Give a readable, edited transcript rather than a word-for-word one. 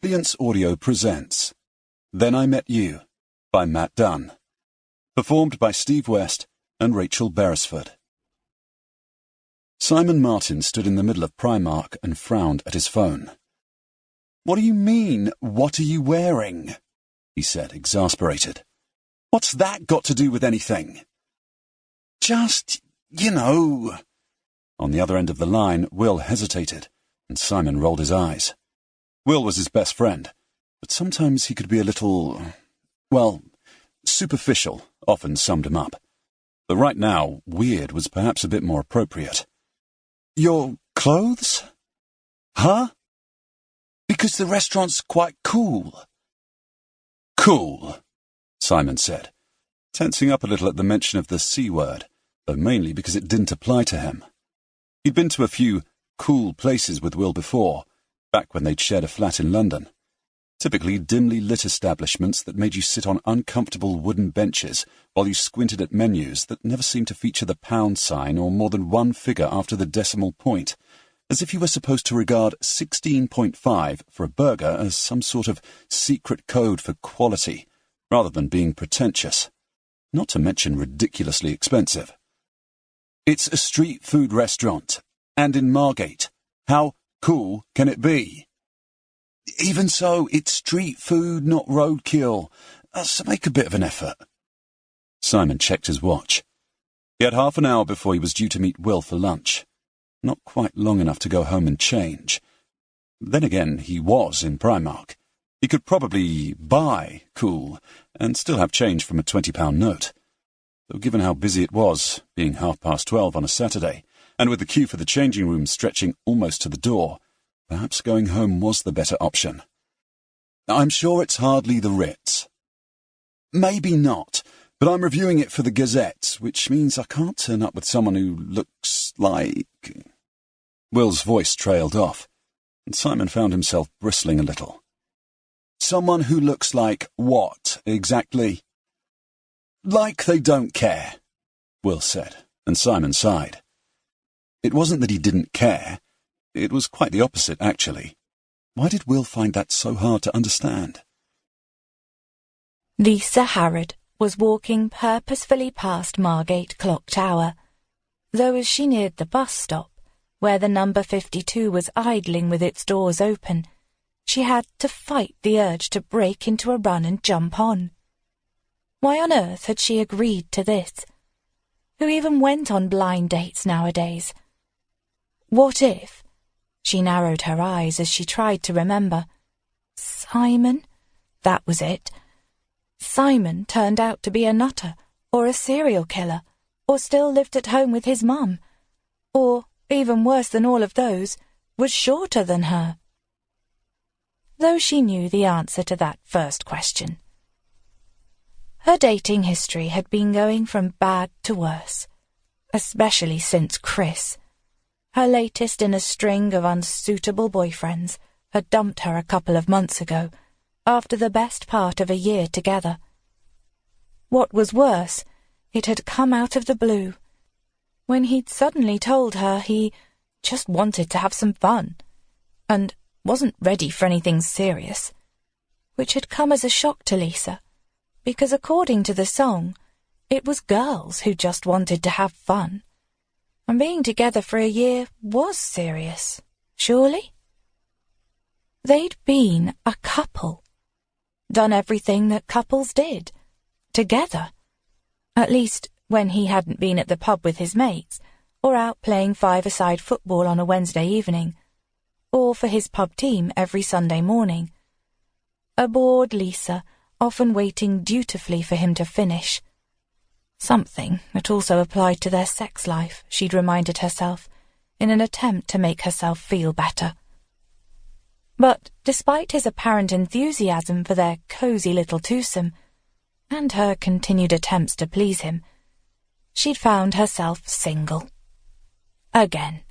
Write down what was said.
Brilliance Audio presents Then I Met You by Matt Dunn. Performed by Steve West and Rachel Beresford. Simon Martin stood in the middle of Primark and frowned at his phone. "What do you mean, what are you wearing?" he said, exasperated. "What's that got to do with anything?" "Just, you know." On the other end of the line, Will hesitated, and Simon rolled his eyes. Will was his best friend, but sometimes he could be a little, superficial, often summed him up. But right now, weird was perhaps a bit more appropriate. "Your clothes?" "Huh?" "Because the restaurant's quite cool." "Cool," Simon said, tensing up a little at the mention of the C word, though mainly because it didn't apply to him. He'd been to a few cool places with Will before, back when they'd shared a flat in London. Typically dimly lit establishments that made you sit on uncomfortable wooden benches while you squinted at menus that never seemed to feature the pound sign or more than one figure after the decimal point, as if you were supposed to regard 16.5 for a burger as some sort of secret code for quality, rather than being pretentious, not to mention ridiculously expensive. "It's a street food restaurant, and in Margate. How cool can it be?" "Even so, it's street food, not roadkill, so make a bit of an effort." Simon checked his watch. He had half an hour before he was due to meet Will for lunch. Not quite long enough to go home and change. Then again, he was in Primark. He could probably buy cool and still have change from a £20 note. Though given how busy it was, being 12:30 on a Saturday, and with the queue for the changing room stretching almost to the door, perhaps going home was the better option. "I'm sure it's hardly the Ritz." "Maybe not, but I'm reviewing it for the Gazette, which means I can't turn up with someone who looks like—" Will's voice trailed off, and Simon found himself bristling a little. "Someone who looks like what, exactly?" "Like they don't care," Will said, and Simon sighed. It wasn't that he didn't care. It was quite the opposite, actually. Why did Will find that so hard to understand? Lisa Harrod was walking purposefully past Margate Clock Tower, though as she neared the bus stop, where the number 52 was idling with its doors open, she had to fight the urge to break into a run and jump on. Why on earth had she agreed to this? Who even went on blind dates nowadays? What if— She narrowed her eyes as she tried to remember. Simon? That was it. Simon turned out to be a nutter, or a serial killer, or still lived at home with his mum, or, even worse than all of those, was shorter than her. Though she knew the answer to that first question. Her dating history had been going from bad to worse, especially since Chris. Her latest in a string of unsuitable boyfriends had dumped her a couple of months ago, after the best part of a year together. What was worse, it had come out of the blue, when he'd suddenly told her he just wanted to have some fun, and wasn't ready for anything serious, which had come as a shock to Lisa, because according to the song, it was girls who just wanted to have fun. And being together for a year was serious, surely? They'd been a couple. Done everything that couples did. Together. At least when he hadn't been at the pub with his mates, or out playing five-a-side football on a Wednesday evening, or for his pub team every Sunday morning. A bored Lisa, often waiting dutifully for him to finish. Something that also applied to their sex life, she'd reminded herself, in an attempt to make herself feel better. But despite his apparent enthusiasm for their cosy little twosome, and her continued attempts to please him, she'd found herself single. Again.